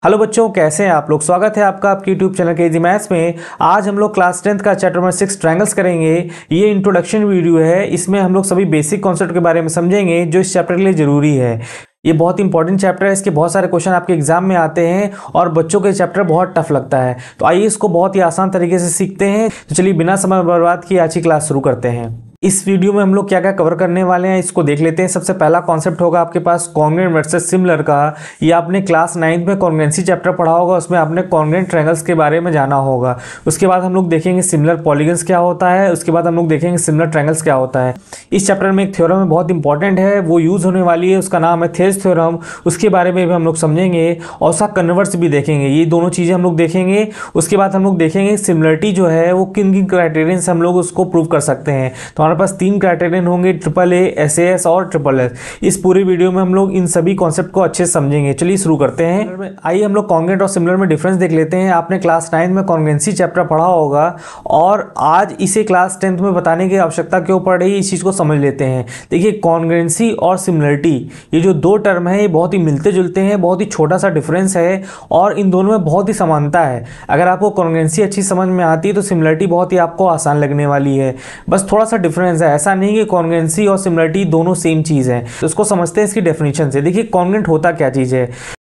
Hello बच्चों, कैसे हैं आप लोग। स्वागत है आपका आपके यूट्यूब चैनल के इजी मैथ्स में। आज हम लोग क्लास 10th का चैप्टर नंबर 6 ट्रायंगल्स करेंगे। ये इंट्रोडक्शन वीडियो है, इसमें हम लोग सभी बेसिक कॉन्सेप्ट के बारे में समझेंगे जो इस चैप्टर के लिए जरूरी है। ये बहुत इंपॉर्टेंट चैप्टर है, इसके बहुत सारे क्वेश्चन आपके एग्जाम में आते हैं और बच्चों के चैप्टर बहुत टफ लगता है। तो आइए इसको बहुत ही आसान तरीके से सीखते हैं। तो चलिए बिना समय बर्बाद किए आज की क्लास शुरू करते हैं। इस वीडियो में हम लोग क्या क्या कवर करने वाले हैं इसको देख लेते हैं। सबसे पहला कॉन्सेप्ट होगा आपके पास कॉन्ग्रुएंट वर्सेस सिमिलर का। ये आपने क्लास 9th में कॉन्ग्रुएंसी चैप्टर पढ़ा होगा, उसमें आपने कॉन्ग्रुएंट ट्रायंगल्स के बारे में जाना होगा। उसके बाद हम लोग देखेंगे सिमिलर पॉलीगन्स क्या होता है, उसके बाद हम लोग देखेंगे सिमिलर ट्रायंगल्स क्या होता है। इस चैप्टर में एक थ्योरम है बहुत इंपॉर्टेंट है, वो यूज होने वाली है, उसका नाम है थेल्स थ्योरम। उसके बारे में भी हम लोग समझेंगे और उसका कन्वर्स भी देखेंगे। ये दोनों चीज़ें हम लोग देखेंगे। उसके बाद हम लोग देखेंगे सिमिलरिटी जो है वो किन किन क्राइटेरियन से हम लोग उसको प्रूव कर सकते हैं। तो हमारे पास 3 क्राइटेरियन होंगे, ट्रिपल ए, SAS और ट्रिपल एस। इस पूरी वीडियो में हम लोग इन सभी कॉन्सेप्ट को अच्छे से समझेंगे। चलिए शुरू करते हैं। आइए हम लोग कॉन्ग्रुएंट और सिमिलर में डिफरेंस देख लेते हैं। आपने क्लास 9 में कॉन्ग्रुएंसी चैप्टर पढ़ा होगा और आज इसे क्लास 10th में बताने की आवश्यकता क्यों पड़ रही है, इस चीज़ को समझ लेते हैं। देखिए कॉन्ग्रुएंसी और सिमिलरिटी ये जो दो टर्म है ये बहुत ही मिलते जुलते हैं, बहुत ही छोटा सा डिफरेंस है और इन दोनों में बहुत ही समानता है। अगर आपको कॉन्ग्रुएंसी अच्छी समझ में आती है तो सिमिलरिटी बहुत ही आपको आसान लगने वाली है। बस थोड़ा सा डिफरेंस है, ऐसा नहीं कि कॉन्ग्रुएंसी और सिमिलरिटी दोनों सेम चीज़ है। तो इसको समझते हैं इसकी डेफिनेशन से। देखिए कॉन्ग्रुएंट होता क्या चीज़ है,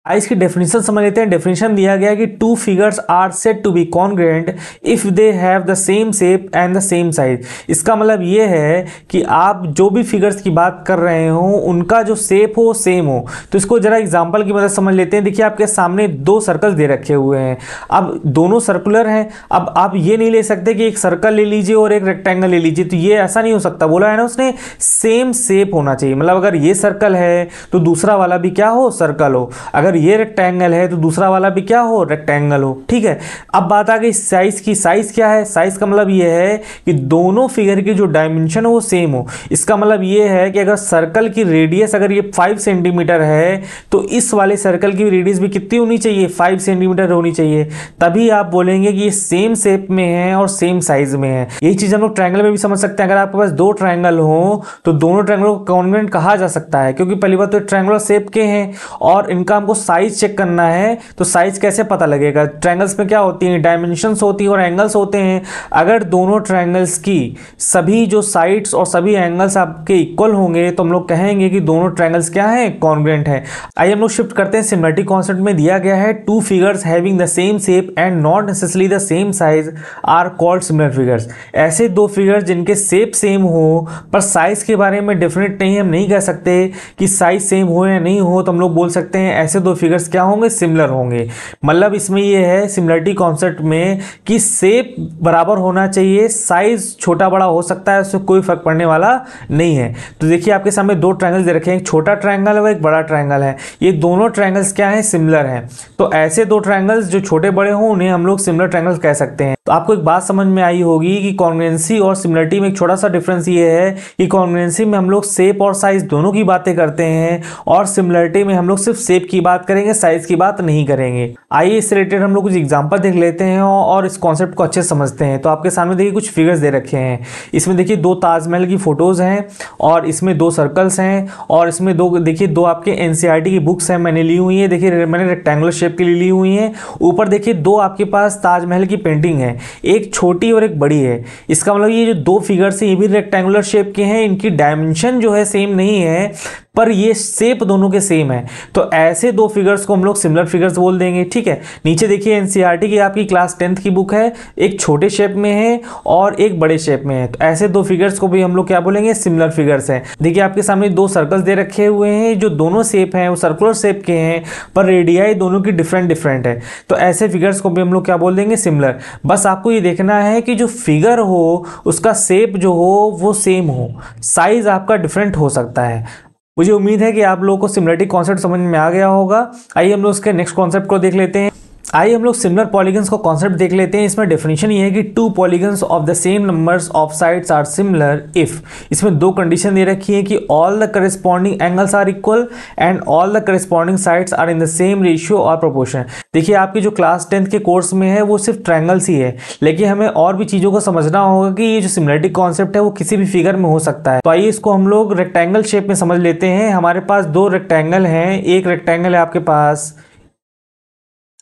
इसकी डेफिनेशन समझ लेते हैं। डेफिनेशन दिया गया है कि two figures are said to be congruent if they have the same shape and the same size. इसका मतलब ये है कि आप जो भी फिगर्स की बात कर रहे हो उनका जो शेप हो सेम हो। तो इसको जरा एग्जांपल की मदद समझ लेते हैं। देखिए आपके सामने 2 सर्कल दे रखे हुए हैं, अब दोनों सर्कुलर हैं। अब आप ये नहीं ले सकते कि एक सर्कल ले लीजिए और एक रेक्टेंगल ले लीजिए, तो ये ऐसा नहीं हो सकता। बोला है ना उसने, सेम शेप होना चाहिए। मतलब अगर ये सर्कल है तो दूसरा वाला भी क्या हो, सर्कल हो। अगर ये रेक्टेंगल है तो दूसरा वाला भी क्या हो, रेक्टेंगल हो। ठीक है, अब बात आ गई साइज की। साइज क्या है, साइज का मतलब ये है कि दोनों फिगर की जो डायमेंशन हो वो सेम हो। इसका मतलब ये है कि अगर सर्कल की रेडियस अगर ये 5 सेंटीमीटर है तो इस वाले सर्कल की रेडियस भी कितनी होनी चाहिए, 5 सेंटीमीटर होनी चाहिए। तभी आप बोलेंगे कि ये सेम शेप में है और सेम साइज में है। यही चीज हम लोग ट्रायंगल में भी समझ सकते हैं। अगर आपके पास 2 ट्रायंगल हो तो दोनों ट्रायंगलों को कॉन्ग्रुएंट कहा जा सकता है, क्योंकि पहली बात तो ट्रायंगुलर शेप के हैं और इनका हमको साइज चेक करना है। तो साइज कैसे पता लगेगा, ट्रायंगल्स में क्या होती है, डायमेंशंस होती है और एंगल्स होते हैं। अगर दोनों ट्रायंगल्स की सभी जो साइड्स और सभी एंगल्स आपके इक्वल होंगे तो हम लोग कहेंगे कि दोनों ट्रायंगल्स क्या हैं, कॉन्ग्रुएंट है। आइए हम लोग शिफ्ट करते हैं। सिमिलरिटी कॉन्सेप्ट में दिया गया है two figures having the same shape and not necessarily the same size are called similar figures. ऐसे 2 फिगर्स जिनके शेप सेम हो पर साइज के बारे में डेफिनेट नहीं, हम नहीं कह सकते कि साइज सेम हो या नहीं हो, तो हम लोग बोल सकते हैं ऐसे 2 फिगर्स क्या होंगे, सिमिलर होंगे। मतलब इसमें ये है सिमिलरिटी कॉन्सेप्ट में कि शेप बराबर होना चाहिए, साइज छोटा बड़ा हो सकता है, उससे कोई फर्क पड़ने वाला नहीं है। तो देखिए आपके सामने 2 ट्रायंगल दे रखे हैं, एक छोटा ट्रायंगल है और एक बड़ा ट्रायंगल है। ये दोनों ट्रायंगल्स क्या है, सिमिलर हैं। तो ऐसे 2 ट्रायंगल्स जो छोटे बड़े हों उन्हें हम लोग सिमिलर ट्रायंगल्स कह सकते हैं। तो आपको एक बात समझ में आई होगी कि कॉन्ग्रुएंसी और सिमिलरिटी में एक छोटा सा डिफरेंस ये है कि कॉन्ग्रुएंसी में हम लोग शेप और साइज दोनों की बातें करते हैं और सिमिलरिटी में हम लोग सिर्फ शेप की बात करेंगे, साइज की बात नहीं करेंगे। आइए इससे रिलेटेड हम लोग कुछ एग्जांपल देख लेते हैं और इस कॉन्सेप्ट को अच्छे से समझते हैं। तो आपके सामने देखिए कुछ फिगर्स दे रखे हैं। इसमें देखिए 2 ताजमहल की फोटोज हैं और इसमें 2 सर्कल्स हैं और इसमें 2 देखिए 2 आपके NCERT की बुक्स हैं, मैंने ली हुई है। देखिए मैंने रेक्टेंगुलर शेप की ली हुई है। ऊपर देखिए 2 आपके पास ताजमहल की पेंटिंग है, एक छोटी और एक बड़ी है। इसका मतलब ये जो 2 फिगर्स हैं ये भी रेक्टेंगुलर शेप के हैं, इनकी डायमेंशन जो है सेम नहीं है पर ये शेप दोनों के सेम है। तो ऐसे 2 फिगर्स को हम लोग सिमिलर फिगर्स बोल देंगे। ठीक है, नीचे देखिए NCERT की आपकी क्लास 10th की बुक है, एक छोटे शेप में है और एक बड़े शेप में है। तो ऐसे 2 फिगर्स को भी हम लोग क्या बोलेंगे, सिमिलर फिगर्स हैं। देखिए आपके सामने 2 सर्कल्स दे रखे हुए हैं, जो दोनों शेप हैं वो सर्कुलर शेप के हैं पर रेडियाई दोनों की डिफरेंट है। तो ऐसे फिगर्स को भी हम लोग क्या बोल देंगे, सिमिलर। बस आपको ये देखना है कि जो फिगर हो उसका शेप जो हो वो सेम हो, साइज आपका डिफरेंट हो सकता है। मुझे उम्मीद है कि आप लोगों को सिमिलरिटी कॉन्सेप्ट समझ में आ गया होगा। आइए हम लोग उसके नेक्स्ट कॉन्सेप्ट को देख लेते हैं। आइए हम लोग सिमिलर पॉलीगन्स को कॉन्सेप्ट देख लेते हैं। इसमें डेफिनेशन ये है कि 2 polygons of the same numbers of sides are similar if. इसमें 2 कंडीशन दे रखी है कि all the corresponding angles are equal and all the corresponding sides are in the same ratio और प्रोपोर्शन। देखिए आपकी जो क्लास 10th के कोर्स में है वो सिर्फ ट्रायंगल्स ही है, लेकिन हमें और भी चीज़ों को समझना होगा कि ये जो सिमिलरिटी कॉन्सेप्ट है वो किसी भी फिगर में हो सकता है। तो आइए इसको हम लोग रेक्टेंगल शेप में समझ लेते हैं। हमारे पास 2 रेक्टेंगल हैं, एक रेक्टेंगल है आपके पास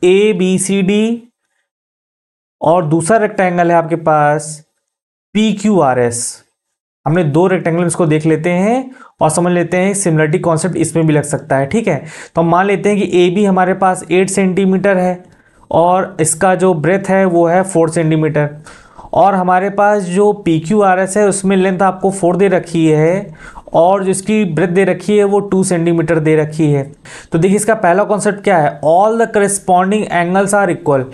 ABCD और दूसरा रेक्टेंगल है आपके पास PQRS। हमने दो रेक्टेंगल इसको देख लेते हैं और समझ लेते हैं सिमिलरिटी कॉन्सेप्ट इसमें भी लग सकता है। ठीक है, तो हम मान लेते हैं कि AB हमारे पास 8 सेंटीमीटर है और इसका जो ब्रेथ है वो है 4 सेंटीमीटर, और हमारे पास जो PQRS है उसमें लेंथ आपको 4 दे रखी है और जिसकी ब्रेथ दे रखी है वो 2 सेंटीमीटर दे रखी है। तो देखिए इसका पहला कॉन्सेप्ट क्या है, all the corresponding angles are equal.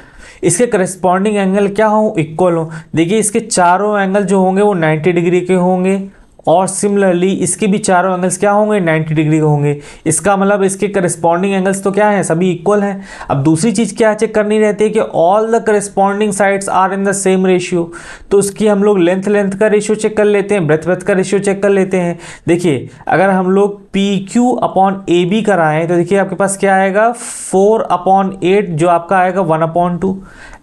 इसके करेस्पॉन्डिंग एंगल क्या हो, इक्वल हो। देखिए इसके चारों एंगल जो होंगे वो 90 डिग्री के होंगे और सिमिलरली इसके भी चारों एंगल्स क्या होंगे, 90 डिग्री के होंगे। इसका मतलब इसके करस्पॉन्डिंग एंगल्स तो क्या हैं, सभी इक्वल हैं। अब दूसरी चीज़ क्या चेक करनी रहती है कि all the corresponding sides are in the same ratio. तो उसकी हम लोग लेंथ का रेशियो चेक कर लेते हैं, ब्रेथ का रेशियो चेक कर लेते हैं। देखिए अगर हम लोग PQ/AB कराएं तो देखिए आपके पास क्या आएगा, 4/8 जो आपका आएगा 1/2।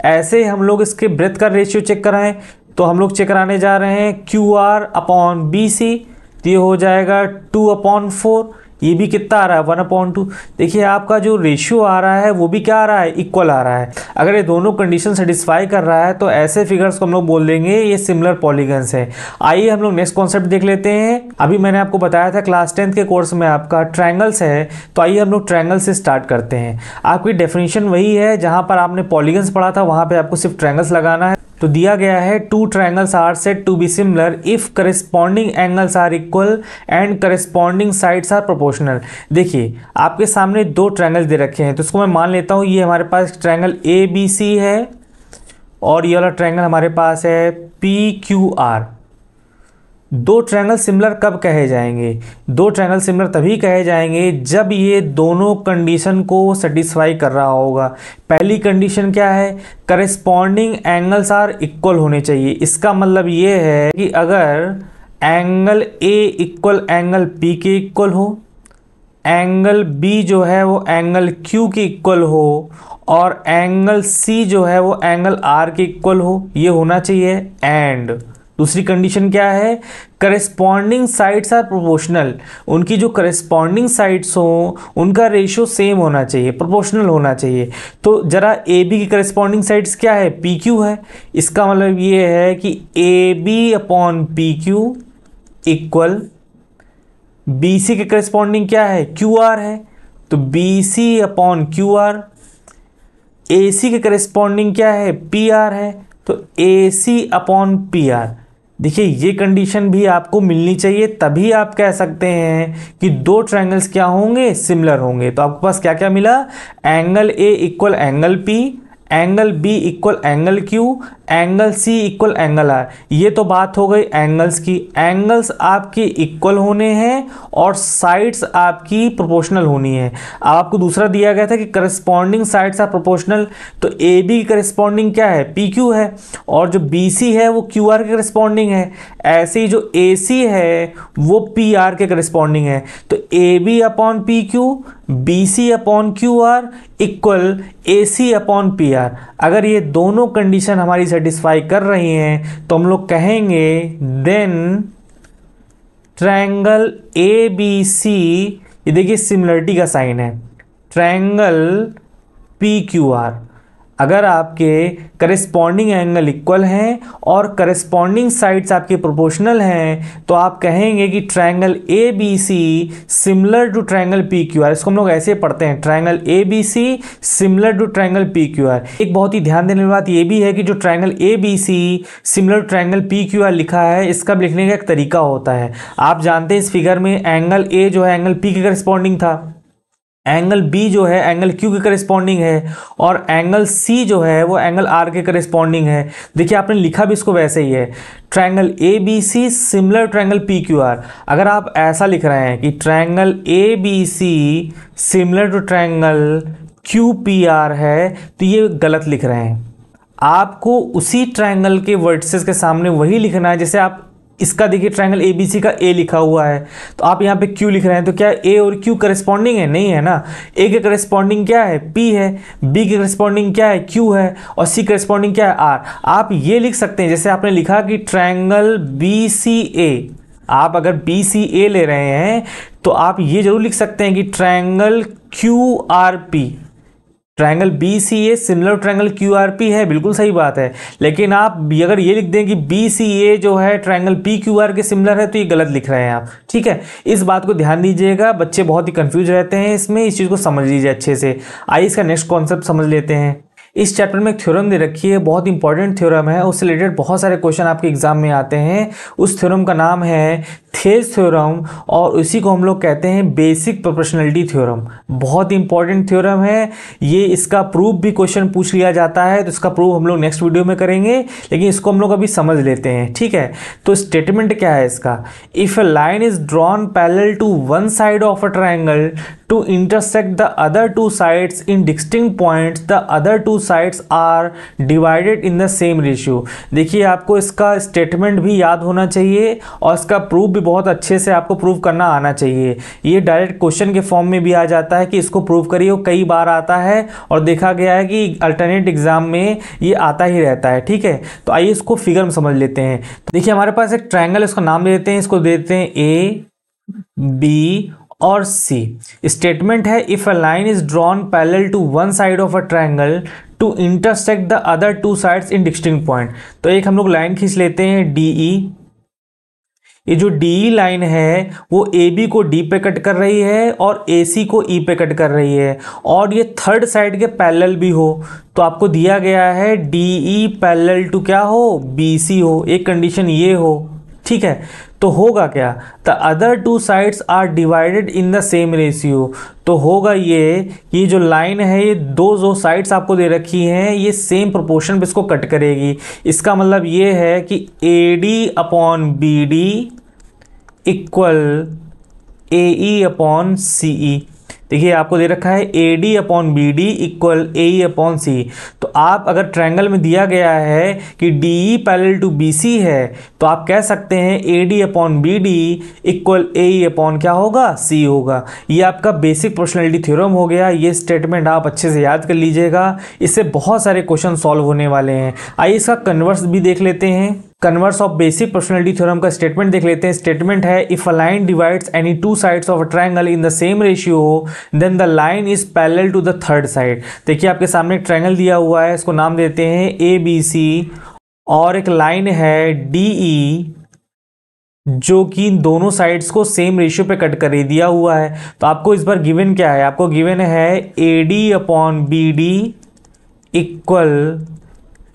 ऐसे हम लोग इसके ब्रेथ का रेशियो चेक कराएं तो हम लोग चेक कराने जा रहे हैं QR/BC, तो ये हो जाएगा 2/4। ये भी कितना आ रहा है, 1/2। देखिए आपका जो रेशियो आ रहा है वो भी क्या आ रहा है, इक्वल आ रहा है। अगर ये दोनों कंडीशन सेटिस्फाई कर रहा है तो ऐसे फिगर्स को हम लोग बोल देंगे ये सिमिलर पॉलीगन्स है। आइए हम लोग नेक्स्ट कॉन्सेप्ट देख लेते हैं। अभी मैंने आपको बताया था क्लास 10th के कोर्स में आपका ट्रायंगल्स है, तो आइए हम लोग ट्रायंगल से स्टार्ट करते हैं। आपकी डेफिनेशन वही है, जहां पर आपने पॉलीगन्स पढ़ा था वहां पर आपको सिर्फ ट्रायंगल्स लगाना है। तो दिया गया है two triangles are said to be similar if corresponding angles are equal and corresponding sides are proportional. देखिए आपके सामने दो ट्रायंगल दे रखे हैं, तो इसको मैं मान लेता हूँ ये हमारे पास ट्रायंगल ABC है और ये वाला ट्रायंगल हमारे पास है PQR। दो ट्रायंगल सिमिलर कब कहे जाएंगे, दो ट्रायंगल सिमिलर तभी कहे जाएंगे जब ये दोनों कंडीशन को सेटिस्फाई कर रहा होगा। पहली कंडीशन क्या है, करस्पॉन्डिंग एंगल्स आर इक्वल होने चाहिए। इसका मतलब ये है कि अगर angle A equal angle P के इक्वल हो, एंगल B जो है वो एंगल Q के इक्वल हो और एंगल C जो है वो एंगल R के इक्वल हो, ये होना चाहिए। एंड दूसरी कंडीशन क्या है, करस्पॉन्डिंग साइड्स आर प्रोपोर्शनल। उनकी जो करस्पॉन्डिंग साइड्स हो उनका रेशियो सेम होना चाहिए, प्रोपोर्शनल होना चाहिए। तो जरा AB की करस्पॉन्डिंग साइड्स क्या है, PQ है। इसका मतलब ये है कि AB/PQ इक्वल BC के करस्पॉन्डिंग क्या है, QR है, तो BC/QR। AC के करस्पॉन्डिंग क्या है, PR है, तो AC/PR। देखिए ये कंडीशन भी आपको मिलनी चाहिए, तभी आप कह सकते हैं कि दो ट्रायंगल्स क्या होंगे, सिमिलर होंगे। तो आपके पास क्या क्या मिला, angle A equal angle P, angle B equal angle Q, angle C equal angle R। ये तो बात हो गई एंगल्स की। एंगल्स आपके इक्वल होने हैं और साइड्स आपकी प्रोपोर्शनल होनी है। आपको दूसरा दिया गया था कि करस्पॉन्डिंग साइड्स आर प्रोपोर्शनल, तो AB की करस्पॉन्डिंग क्या है, PQ है, और जो BC है वो QR के करस्पॉन्डिंग है। ऐसे ही जो AC है वो PR के करस्पॉन्डिंग है। तो AB/PQ, BC/QR इक्वल AC/PR। अगर ये दोनों कंडीशन हमारी सेटिस्फाई कर रही हैं तो हम लोग कहेंगे देन ट्रायंगल ABC, ये देखिए सिमिलरिटी का साइन है, ट्रायंगल PQR। अगर आपके करस्पॉन्डिंग एंगल इक्वल हैं और करस्पॉन्डिंग साइड्स आपके प्रोपोर्शनल हैं तो आप कहेंगे कि triangle ABC similar to triangle PQR। इसको हम लोग ऐसे पढ़ते हैं, triangle ABC similar to triangle PQR। एक बहुत ही ध्यान देने वाली बात ये भी है कि जो triangle ABC similar to triangle PQR लिखा है, इसका लिखने का एक तरीका होता है। आप जानते हैं इस फिगर में एंगल A जो है एंगल P के करस्पॉन्डिंग था, एंगल B जो है एंगल Q के करस्पॉन्डिंग है और एंगल C जो है वो एंगल R के करस्पॉन्डिंग है। देखिए आपने लिखा भी इसको वैसे ही है, triangle ABC similar triangle PQR। अगर आप ऐसा लिख रहे हैं कि triangle ABC similar to triangle QPR है तो ये गलत लिख रहे हैं। आपको उसी ट्रायंगल के वर्टिसेस के सामने वही लिखना है। जैसे आप इसका देखिए ट्रायंगल ABC का A लिखा हुआ है तो आप यहाँ पे Q लिख रहे हैं, तो क्या A और Q करस्पॉन्डिंग है, नहीं है ना। A के करस्पॉन्डिंग क्या है, P है, B के करस्पॉन्डिंग क्या है, Q है, और C करस्पॉन्डिंग क्या है, R। आप ये लिख सकते हैं जैसे आपने लिखा कि ट्रायंगल BCA। आप अगर BCA ले रहे हैं तो आप ये जरूर लिख सकते हैं कि triangle QRP। Triangle B C A similar triangle Q R P है, बिल्कुल सही बात है। लेकिन आप अगर ये लिख दें कि बी सी ए जो है ट्रायंगल पी क्यू आर के सिमिलर है, तो ये गलत लिख रहे हैं आप, ठीक है। इस बात को ध्यान दीजिएगा, बच्चे बहुत ही कंफ्यूज रहते हैं इसमें, इस चीज़ को समझ लीजिए अच्छे से। आइए इसका नेक्स्ट कॉन्सेप्ट समझ लेते हैं। इस चैप्टर में एक थ्योरम दे रखी है, बहुत इंपॉर्टेंट थ्योरम है, उससे रिलेटेड बहुत सारे क्वेश्चन आपके एग्जाम में आते हैं। उस थ्योरम का नाम है थेल्स थ्योरम, और उसी को हम लोग कहते हैं बेसिक प्रोपोर्शनलिटी थ्योरम। बहुत इंपॉर्टेंट थ्योरम है ये, इसका प्रूफ भी क्वेश्चन पूछ लिया जाता है, तो इसका प्रूफ हम लोग नेक्स्ट वीडियो में करेंगे, लेकिन इसको हम लोग अभी समझ लेते हैं, ठीक है। तो स्टेटमेंट क्या है इसका, if a line is drawn parallel to one side of a triangle to intersect the other two sides in distinct points, the other two sides are divided in the same ratio. देखिए आपको इसका statement भी याद होना चाहिए और इसका proof भी बहुत अच्छे से आपको प्रूव करना आना चाहिए। ये डायरेक्ट क्वेश्चन के फॉर्म में भी आ जाता है कि इसको प्रूव करिए, वो कई बार आता है और देखा गया है कि अल्टरनेट एग्जाम में ये आता ही रहता है, ठीक है। तो आइए इसको फिगर में समझ लेते हैं। तो देखिए हमारे पास एक ट्रायंगल, इसका नाम दे देते हैं, इसको देते हैं ए बी और सी। स्टेटमेंट है if a line is drawn parallel to one side of a triangle to intersect the other two sides in distinct point. तो एक हम लोग लाइन खींच लेते हैं डी ई। ये जो डी लाइन है वो ए बी को डी पे कट कर रही है और ए सी को ई पे कट कर रही है, और ये थर्ड साइड के पैरेलल भी हो। तो आपको दिया गया है डी ई पैरेलल टू क्या हो, बी सी हो, एक कंडीशन ये हो, ठीक है। तो होगा क्या, the other two sides are divided in the same ratio. तो होगा ये जो लाइन है, ये दो जो साइड्स आपको दे रखी हैं, ये सेम प्रोपोर्शन पे इसको कट करेगी। इसका मतलब ये है कि A D upon B D equal A E upon C E. देखिए आपको दे रखा है A D upon B D equal A E upon C. तो आप अगर ट्रायंगल में दिया गया है कि D E parallel to B C है, तो आप कह सकते हैं A D upon B D equal A E upon क्या होगा, सी होगा। ये आपका बेसिक प्रोपोर्शनलिटी थ्योरम हो गया। ये स्टेटमेंट आप अच्छे से याद कर लीजिएगा, इससे बहुत सारे क्वेश्चन सॉल्व होने वाले हैं। आइए इसका कन्वर्स भी देख लेते हैं। Converse of basic proportionality theorem का स्टेटमेंट देख लेते हैं। स्टेटमेंट है if a line divides any two sides of a triangle in the same ratio then the line is parallel to the third side. देखिए आपके सामने एक ट्रायंगल दिया हुआ है, इसको नाम देते हैं ए बी सी, और एक लाइन है डी ई जो कि दोनों साइड्स को सेम रेशियो पे कट कर दिया हुआ है। तो आपको इस बार गिवन क्या है, आपको गिवन है A D upon B D equal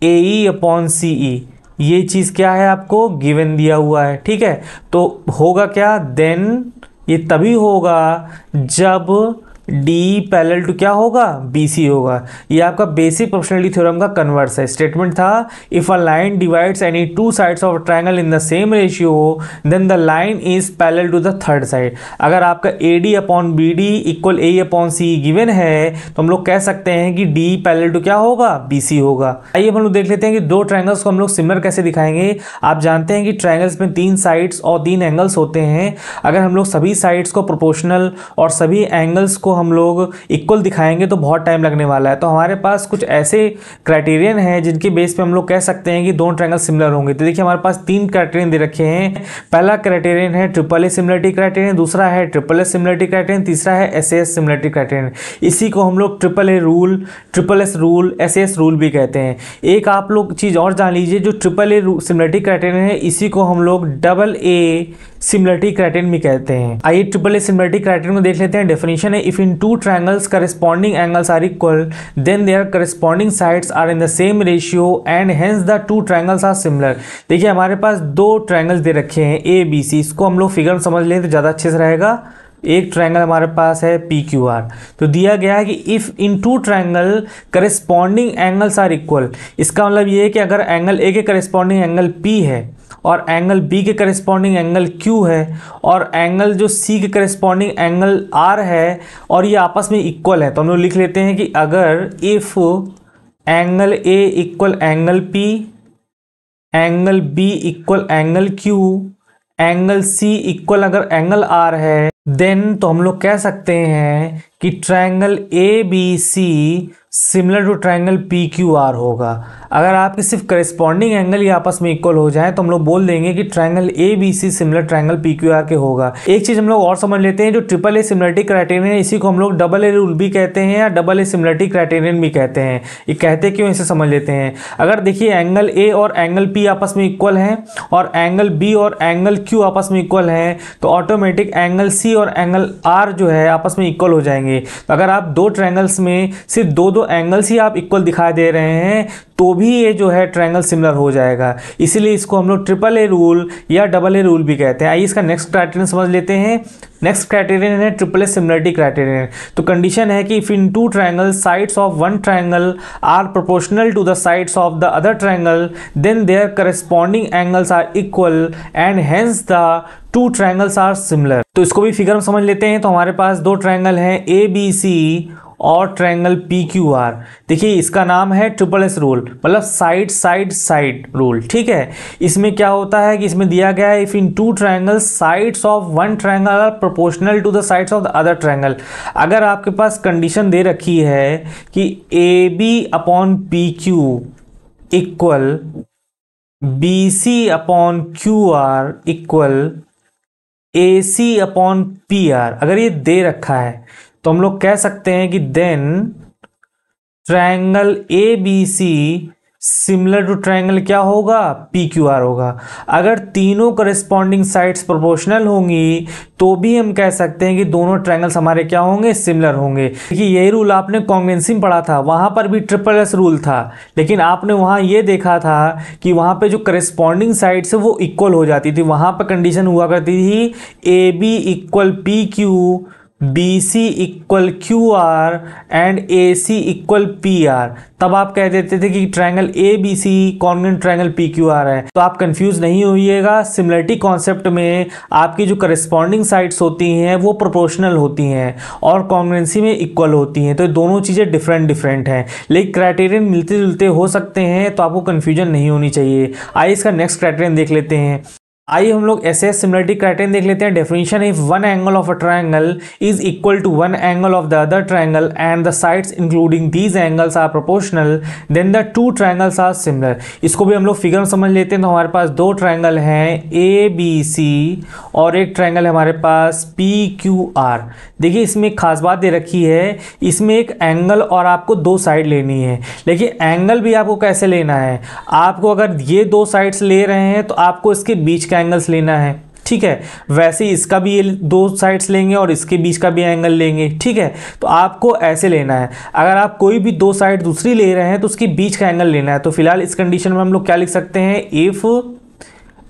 A E upon C E. ये चीज़ क्या है, आपको गिवन दिया हुआ है, ठीक है। तो होगा क्या, देन ये तभी होगा जब डी पैरेलल टू क्या होगा, बी सी होगा। ये आपका बेसिक प्रोपोर्शनलिटी थ्योरम का कन्वर्स है। स्टेटमेंट था if a line divides any two sides of triangle in the same ratio then the line is parallel to the third side. अगर आपका A D upon B D equal A upon C given है, तो हम लोग कह सकते हैं कि डी पैरेलल टू क्या होगा, बी सी होगा। आइए हम लोग देख लेते हैं कि दो ट्रायंगल्स को हम लोग सिमिलर कैसे दिखाएंगे। आप जानते हैं कि ट्रायंगल्स में तीन साइड्स और तीन एंगल्स होते हैं। अगर हम लोग सभी साइड्स को प्रोपोर्शनल और सभी एंगल्स को हम लोग इक्वल दिखाएंगे तो बहुत टाइम लगने वाला है। तो हमारे पास कुछ ऐसे क्राइटेरियन हैं जिनके बेस पे हम लोग कह सकते हैं कि दोनों ट्रायंगल सिमिलर होंगे। तो देखिए हमारे पास तीन क्राइटेरियन दे रखे हैं। पहला क्राइटेरियन है ट्रिपल ए सिमिलरिटी क्राइटेरियन, दूसरा है ट्रिपल एस सिमिलरिटी क्राइटेरियन, तीसरा है एस एस सिमिलरिटी क्राइटेरियन। इसी को हम लोग triple a rule, triple S rule, S S rule भी कहते हैं। एक आप लोग चीज़ और जान लीजिए, जो ट्रिपल ए सिमिलरिटी क्राइटेरियन है इसी को हम लोग डबल ए सिमिलरिटी क्राइटेरियन भी कहते हैं। आइए ट्रिपल ए सिमिलरिटी क्राइटेरियन को देख लेते हैं। डेफिनेशन है if in two triangles corresponding angles are equal then their corresponding sides are in the same ratio and hence the two triangles are similar. देखिए हमारे पास दो ट्रायंगल्स दे रखे हैं ए बी सी, इसको हम लोग फिगर में समझ लें तो ज़्यादा अच्छे से रहेगा। एक ट्रायंगल हमारे पास है पी क्यू आर, तो दिया गया है कि if in two triangle corresponding angles are equal. इसका मतलब ये है कि अगर एंगल ए के करस्पॉन्डिंग एंगल पी है और एंगल बी के करस्पॉन्डिंग एंगल क्यू है और एंगल जो सी के करस्पॉन्डिंग एंगल आर है और ये आपस में इक्वल है, तो हम लोग लिख लेते हैं कि अगर if angle A equal angle P, angle B equal angle Q, angle C equal अगर एंगल आर है, देन तो हम लोग कह सकते हैं कि triangle A B C similar to triangle P Q R होगा। अगर आपके सिर्फ करेस्पॉन्डिंग एंगल ही आपस में इक्वल हो जाए तो हम लोग बोल देंगे कि triangle A B C similar triangle P Q R के होगा। एक चीज हम लोग और समझ लेते हैं, जो ट्रिपल ए सिमिलरिटी क्राइटेरियन है इसी को हम लोग डबल ए रूल भी कहते हैं या डबल ए सिमिलरिटी क्राइटेरियन भी कहते हैं। ये कहते क्यों, इसे समझ लेते हैं। अगर देखिए एंगल ए और एंगल पी आपस में इक्वल हैं और एंगल बी और एंगल क्यू आपस में इक्वल हैं तो ऑटोमेटिक एंगल सी और एंगल आर जो है आपस में इक्वल हो जाएंगे। तो अगर आप दो ट्रायंगल्स में सिर्फ दो एंगल्स ही आप इक्वल दिखाई दे रहे हैं तो भी ये जो है ट्रायंगल सिमिलर हो जाएगा। इसीलिए इसको हम लोग ट्रिपल ए रूल या डबल ए रूल भी कहते हैं। आइए इसका नेक्स्ट क्राइटेरियन समझ लेते हैं। नेक्स्ट क्राइटेरियन है ट्रिपल ए सिमिलरिटी क्राइटेरियन। तो कंडीशन है कि if in two triangle sides of one triangle are proportional to the sides of the other triangle then their corresponding angles are equal and hence the two triangles are similar. तो इसको भी figure में समझ लेते हैं। तो हमारे पास दो ट्रायंगल हैं ए बी सी और ट्रायंगल पी क्यू आर। देखिए इसका नाम है ट्रिपल एस रूल, मतलब साइड साइड साइड रूल। ठीक है, इसमें क्या होता है कि इसमें दिया गया है if in two triangle sides of one triangle are proportional to the sides of the other triangle. अगर आपके पास कंडीशन दे रखी है कि A B upon P Q equal B C upon Q R equal A C upon P R, अगर ये दे रखा है तो हम लोग कह सकते हैं कि then triangle A B C similar to triangle क्या होगा, पी क्यू आर होगा। अगर तीनों करस्पॉन्डिंग साइड्स प्रोपोर्शनल होंगी तो भी हम कह सकते हैं कि दोनों ट्रायंगल्स हमारे क्या होंगे, सिमिलर होंगे। देखिए यही रूल आपने कॉन्ग्रुएंसी में पढ़ा था, वहां पर भी ट्रिपल एस रूल था, लेकिन आपने वहां ये देखा था कि वहां पे जो करस्पॉन्डिंग साइड्स है वो इक्वल हो जाती थी। वहां पर कंडीशन हुआ करती थी A B equal P Q, B C equal Q R and A C equal P R. तब आप कह देते थे कि triangle A B C congruent triangle P Q R है। तो आप कंफ्यूज नहीं होइएगा, सिमिलरिटी कॉन्सेप्ट में आपकी जो करस्पॉन्डिंग साइड्स होती हैं वो प्रोपोर्शनल होती हैं और कॉन्ग्रुएंसी में इक्वल होती हैं। तो दोनों चीज़ें डिफरेंट हैं, लेकिन क्राइटेरियन मिलते जुलते हो सकते हैं, तो आपको कन्फ्यूजन नहीं होनी चाहिए। आइए इसका नेक्स्ट क्राइटेरियन देख लेते हैं। आइए हम लोग ऐसे सिमिलरिटी क्राइटेरियन देख लेते हैं। डेफिनेशन है, if one angle of a triangle is equal to one angle of the other triangle and the sides including these angles are proportional then the two triangles are similar. इसको भी हम लोग figure में समझ लेते हैं। तो हमारे पास दो ट्रायंगल हैं ए बी सी और एक ट्रायंगल है हमारे पास पी क्यू आर। देखिए इसमें एक खास बात दे रखी है, इसमें एक एंगल और आपको दो साइड लेनी है, लेकिन एंगल भी आपको कैसे लेना है, आपको अगर ये दो साइड्स ले रहे हैं तो आपको इसके बीच का एंगल्स लेना है। ठीक है, वैसे ही इसका भी ये दो साइड्स लेंगे और इसके बीच का भी एंगल लेंगे। ठीक है, तो आपको ऐसे लेना है। अगर आप कोई भी दो साइड दूसरी ले रहे हैं तो उसके बीच का एंगल लेना है। तो फिलहाल इस कंडीशन में हम लोग क्या लिख सकते हैं, if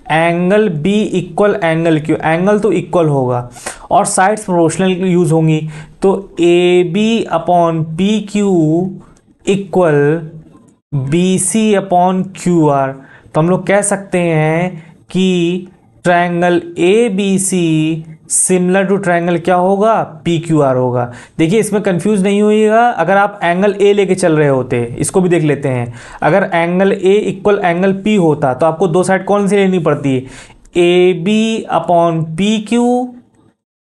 angle B equal angle Q, angle तो इक्वल होगा और साइड्स प्रोपोर्शनल यूज होंगी। तो A B upon P Q equal B C upon Q R. तो हम लोग कह सकते हैं कि triangle A B C similar to triangle क्या होगा, पी क्यू आर होगा। देखिए इसमें कंफ्यूज नहीं होइएगा। अगर आप एंगल ए लेके चल रहे होते, इसको भी देख लेते हैं, अगर angle A equal angle P होता तो आपको दो साइड कौन सी लेनी पड़ती है, A B upon P Q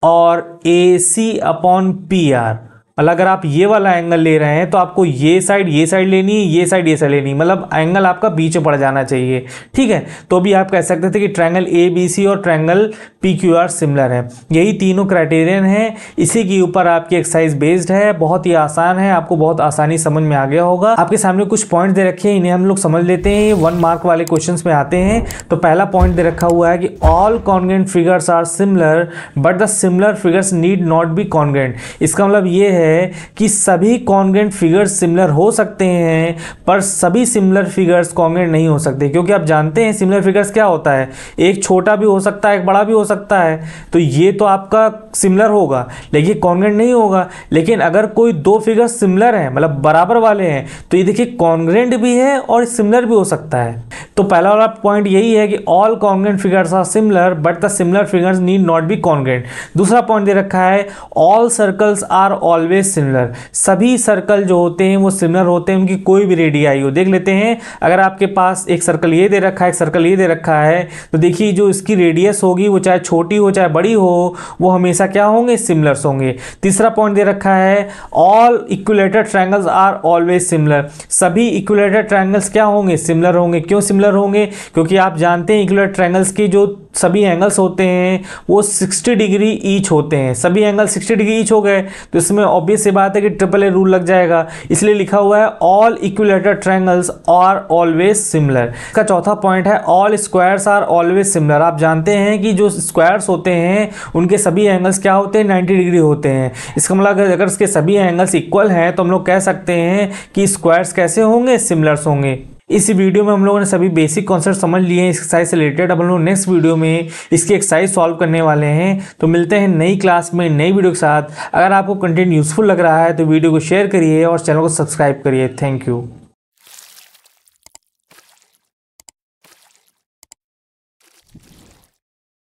और A C upon P R. मतलब अगर आप ये वाला एंगल ले रहे हैं तो आपको ये साइड लेनी है, ये साइड लेनी है, मतलब एंगल आपका बीच में पड़ जाना चाहिए। ठीक है, तो भी आप कह सकते थे कि ट्रायंगल ए बी सी और triangle P Q are similar है। यही तीनों क्राइटेरियन है, इसी के ऊपर आपकी एक्सरसाइज बेस्ड है। बहुत ही आसान है, आपको बहुत आसानी समझ में आ गया होगा। आपके सामने कुछ पॉइंट दे रखे हैं, इन्हें हम लोग समझ लेते हैं। ये 1 मार्क वाले क्वेश्चन में आते हैं। तो पहला पॉइंट दे रखा हुआ है कि all congruent figures are similar but the similar figures need not be congruent. इसका मतलब ये है कि सभी कॉन्ग्रुएंट फिगर्स सिमिलर हो सकते हैं पर सभी सिमिलर फिगर्स कॉन्ग्रुएंट नहीं हो सकते, क्योंकि आप जानते हैं सिमिलर फिगर्स क्या होता है, एक छोटा भी हो सकता है, एक बड़ा भी हो सकता है। तो ये तो आपका सिमिलर होगा लेकिन कॉन्ग्रुएंट नहीं होगा। लेकिन अगर कोई दो फिगर्स सिमिलर हैं, मतलब बराबर वाले हैं, तो ये देखिए कॉन्ग्रुएंट भी है और सिमिलर भी हो सकता है। तो पहला वाला पॉइंट यही है कि all congruent figures are similar but the similar figures need not be congruent. दूसरा पॉइंट दे रखा है all circles are always always similar. सभी सर्कल जो होते हैं वो सिमिलर होते हैं, उनकी कोई भी रेडियाई हो। देख लेते हैं, अगर आपके पास एक सर्कल ये दे रखा है, एक सर्कल ये दे रखा है, तो देखिए जो इसकी रेडियस होगी वो चाहे छोटी हो चाहे बड़ी हो, वो हमेशा क्या होंगे, सिमिलर्स होंगे। तीसरा पॉइंट दे रखा है, all equilateral triangles are always similar. सभी इक्विलेटरल ट्रायंगल्स क्या होंगे, सिमिलर होंगे। क्यों सिमिलर होंगे, क्योंकि आप जानते हैं इक्विलेटरल ट्रायंगल्स की जो सभी एंगल्स होते हैं वो 60 डिग्री ईच होते हैं। सभी एंगल 60 डिग्री ईच हो गए तो इसमें ऑब्वियस सी बात है कि ट्रिपल ए रूल लग जाएगा, इसलिए लिखा हुआ है all equilateral triangles are always similar. इसका चौथा पॉइंट है, all squares are always similar. आप जानते हैं कि जो स्क्वायर्स होते हैं उनके सभी एंगल्स क्या होते हैं, 90 डिग्री होते हैं। इसका मतलब अगर इसके सभी एंगल्स इक्वल हैं तो हम लोग कह सकते हैं कि स्क्वायर्स कैसे होंगे, सिमिलर्स होंगे। इस वीडियो में हम लोगों ने सभी बेसिक कॉन्सेप्ट समझ लिए हैं एक्सरसाइज से रिलेटेड। अब हम लोग नेक्स्ट वीडियो में इसकी एक्सरसाइज सॉल्व करने वाले हैं। तो मिलते हैं नई क्लास में नई वीडियो के साथ। अगर आपको कंटेंट यूजफुल लग रहा है तो वीडियो को शेयर करिए और चैनल को सब्सक्राइब करिए। Thank you.